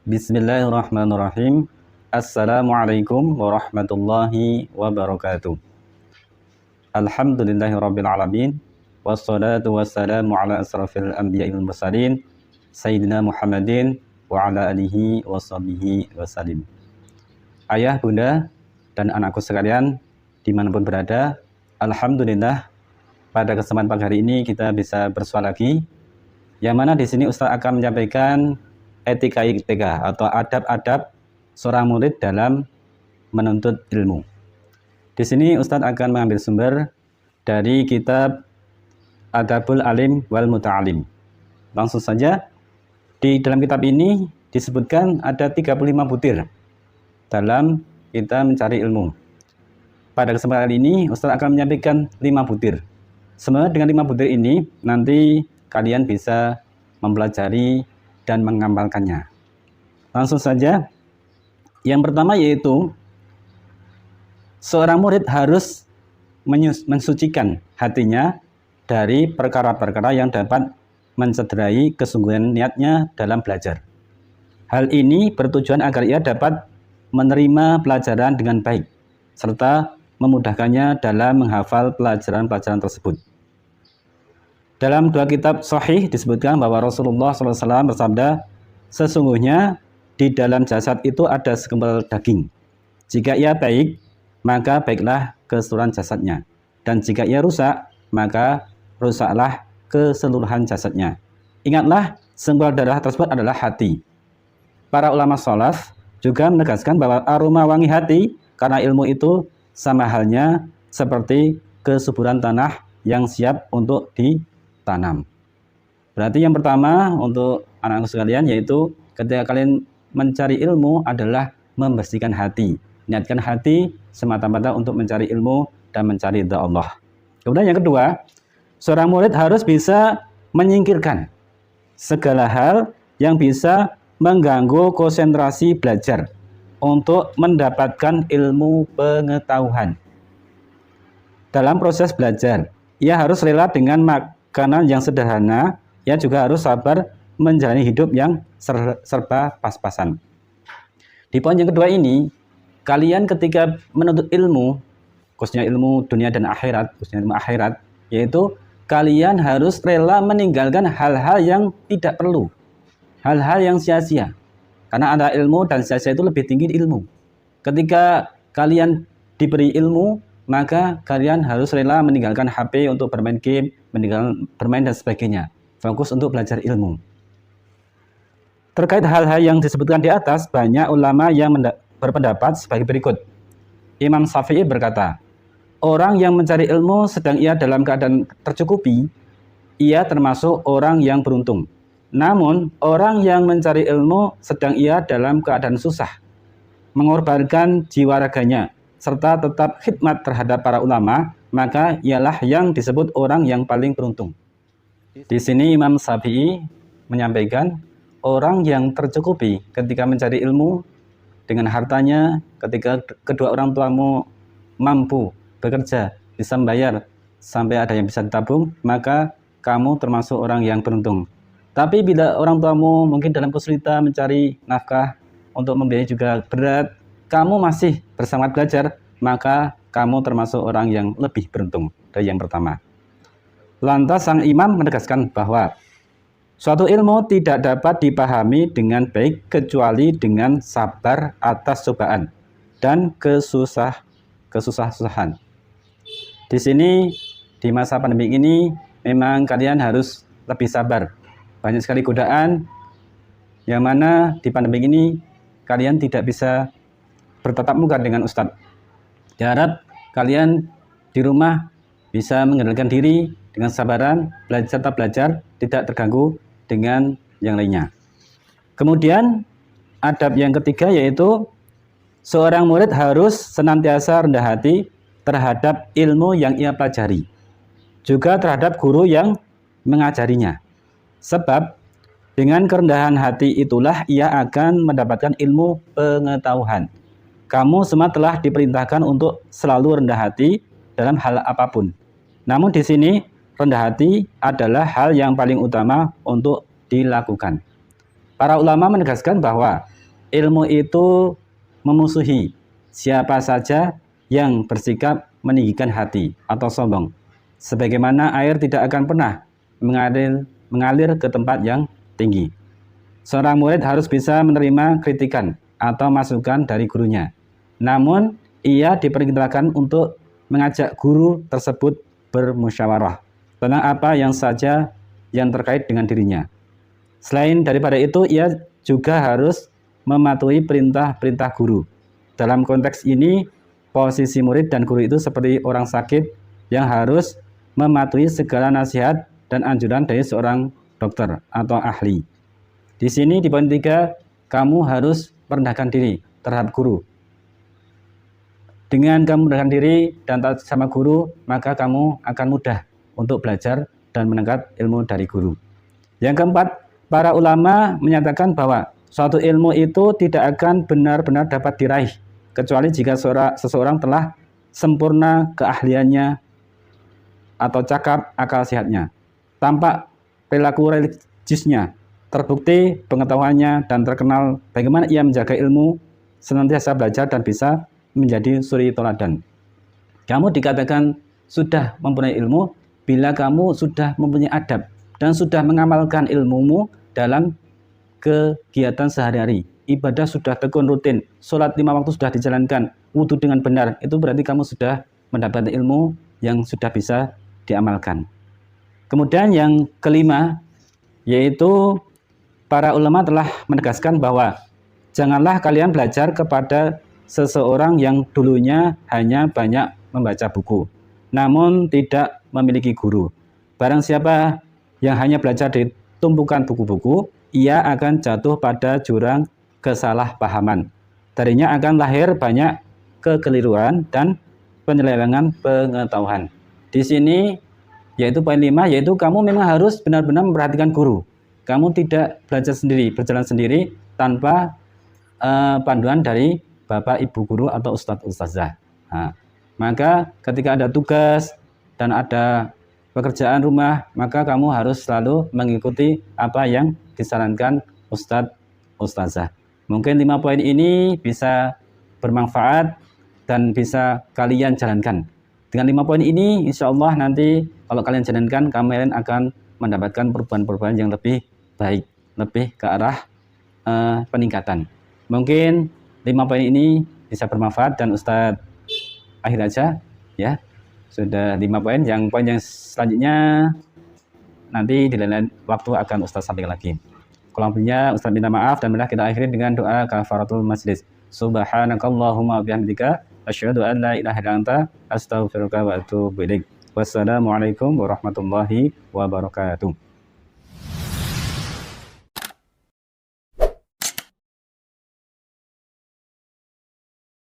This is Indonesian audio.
Bismillahirrahmanirrahim. Assalamualaikum warahmatullahi wabarakatuh. Alhamdulillahirabbil alamin. Wassalatu wassalamu ala asrafil anbiya'i wal mursalin sayyidina Muhammadin wa ala alihi washabihi wasallim. Ayah, bunda, dan anakku sekalian dimanapun berada, alhamdulillah pada kesempatan pagi hari ini kita bisa bersua lagi. Yang mana di sini Ustaz akan menyampaikan etika atau adab-adab seorang murid dalam menuntut ilmu. Di sini Ustadz akan mengambil sumber dari kitab Adabul Alim wal Muta'alim. Langsung saja, di dalam kitab ini disebutkan ada 35 butir dalam kita mencari ilmu. Pada kesempatan ini Ustadz akan menyampaikan 5 butir. Sebenarnya dengan 5 butir ini nanti kalian bisa mempelajari dan mengamalkannya. Langsung saja, yang pertama yaitu seorang murid harus mensucikan hatinya dari perkara-perkara yang dapat mencederai kesungguhan niatnya dalam belajar. Hal ini bertujuan agar ia dapat menerima pelajaran dengan baik serta memudahkannya dalam menghafal pelajaran-pelajaran tersebut. Dalam dua kitab sahih disebutkan bahwa Rasulullah SAW bersabda, sesungguhnya di dalam jasad itu ada segumpal daging. Jika ia baik, maka baiklah keseluruhan jasadnya. Dan jika ia rusak, maka rusaklah keseluruhan jasadnya. Ingatlah, sumber darah tersebut adalah hati. Para ulama salaf juga menegaskan bahwa aroma wangi hati karena ilmu itu sama halnya seperti kesuburan tanah yang siap untuk ditanam. Berarti yang pertama untuk anak-anak sekalian yaitu ketika kalian mencari ilmu adalah membersihkan hati. Niatkan hati semata-mata untuk mencari ilmu dan mencari ridha Allah. Kemudian yang kedua, seorang murid harus bisa menyingkirkan segala hal yang bisa mengganggu konsentrasi belajar untuk mendapatkan ilmu pengetahuan. Dalam proses belajar, ia harus rela dengan makanan yang sederhana, ia juga harus sabar menjalani hidup yang serba pas-pasan. Di poin yang kedua ini, kalian ketika menuntut ilmu, khususnya ilmu dunia dan akhirat, khususnya ilmu akhirat, yaitu kalian harus rela meninggalkan hal-hal yang tidak perlu, hal-hal yang sia-sia. Karena ada ilmu dan sia-sia itu lebih tinggi ilmu. Ketika kalian diberi ilmu, maka kalian harus rela meninggalkan HP untuk bermain game, meninggalkan bermain dan sebagainya. Fokus untuk belajar ilmu. Terkait hal-hal yang disebutkan di atas, banyak ulama yang berpendapat sebagai berikut. Imam Syafi'i berkata, orang yang mencari ilmu sedang ia dalam keadaan tercukupi, ia termasuk orang yang beruntung. Namun, orang yang mencari ilmu sedang ia dalam keadaan susah, mengorbankan jiwa raganya, serta tetap khidmat terhadap para ulama, maka ialah yang disebut orang yang paling beruntung. Di sini Imam Syafi'i menyampaikan, orang yang tercukupi ketika mencari ilmu dengan hartanya, ketika kedua orang tuamu mampu bekerja, bisa membayar, sampai ada yang bisa ditabung, maka kamu termasuk orang yang beruntung. Tapi bila orang tuamu mungkin dalam kesulitan mencari nafkah untuk membiayai juga berat, kamu masih bersemangat belajar, maka kamu termasuk orang yang lebih beruntung dari yang pertama. Lantas sang imam menegaskan bahwa suatu ilmu tidak dapat dipahami dengan baik kecuali dengan sabar atas cobaan dan kesusah-susahan. Di sini di masa pandemi ini memang kalian harus lebih sabar. Banyak sekali godaan yang mana di pandemi ini kalian tidak bisa bertatap muka dengan Ustadz. Diharap kalian di rumah bisa mengendalikan diri dengan sabaran, tetap belajar, tidak terganggu dengan yang lainnya. Kemudian adab yang ketiga yaitu seorang murid harus senantiasa rendah hati terhadap ilmu yang ia pelajari, juga terhadap guru yang mengajarinya. Sebab dengan kerendahan hati itulah ia akan mendapatkan ilmu pengetahuan. Kamu semua telah diperintahkan untuk selalu rendah hati dalam hal apapun. Namun di sini rendah hati adalah hal yang paling utama untuk dilakukan. Para ulama menegaskan bahwa ilmu itu memusuhi siapa saja yang bersikap meninggikan hati atau sombong. Sebagaimana air tidak akan pernah mengalir ke tempat yang tinggi. Seorang murid harus bisa menerima kritikan atau masukan dari gurunya. Namun, ia diperintahkan untuk mengajak guru tersebut bermusyawarah tentang apa yang saja yang terkait dengan dirinya. Selain daripada itu, ia juga harus mematuhi perintah-perintah guru. Dalam konteks ini, posisi murid dan guru itu seperti orang sakit yang harus mematuhi segala nasihat dan anjuran dari seorang dokter atau ahli. Di sini di poin 3, kamu harus merendahkan diri terhadap guru. Dengan kamu merendahkan diri dan taat sama guru, maka kamu akan mudah untuk belajar dan menangkap ilmu dari guru. Yang keempat, para ulama menyatakan bahwa suatu ilmu itu tidak akan benar-benar dapat diraih, kecuali jika seseorang telah sempurna keahliannya atau cakap akal sehatnya, tampak perilaku religiusnya, terbukti pengetahuannya, dan terkenal bagaimana ia menjaga ilmu, senantiasa belajar dan bisa menjadi suri toladan. Kamu dikatakan sudah mempunyai ilmu bila kamu sudah mempunyai adab dan sudah mengamalkan ilmumu dalam kegiatan sehari-hari. Ibadah sudah tekun rutin, sholat 5 waktu sudah dijalankan, wudhu dengan benar. Itu berarti kamu sudah mendapatkan ilmu yang sudah bisa diamalkan. Kemudian yang kelima, yaitu para ulama telah menegaskan bahwa janganlah kalian belajar kepada seseorang yang dulunya hanya banyak membaca buku, namun tidak memiliki guru. Barang siapa yang hanya belajar di tumpukan buku-buku, ia akan jatuh pada jurang kesalahpahaman. Darinya akan lahir banyak kekeliruan dan penyelewengan pengetahuan. Di sini yaitu poin 5, yaitu kamu memang harus benar-benar memperhatikan guru. Kamu tidak belajar sendiri, berjalan sendiri tanpa panduan dari bapak ibu guru atau ustadz ustazah. Nah, maka ketika ada tugas dan ada pekerjaan rumah, maka kamu harus selalu mengikuti apa yang disarankan ustadz ustazah. Mungkin 5 poin ini bisa bermanfaat dan bisa kalian jalankan. Dengan 5 poin ini, insya Allah nanti kalau kalian jalankan, kalian akan mendapatkan perubahan-perubahan yang lebih baik, lebih ke arah peningkatan. Mungkin 5 poin ini bisa bermanfaat dan Ustadz akhir aja ya. Sudah 5 poin. Yang poin yang selanjutnya nanti di lain waktu akan Ustadz sampaikan lagi. Kalau punya Ustadz minta maaf dan kita akhiri dengan doa kafaratul majlis. Subhanakallahumma bihamdika asyhadu an la ilaha illa anta astaghfiruka wa atubu ilaik. Wassalamualaikum warahmatullahi wabarakatuh.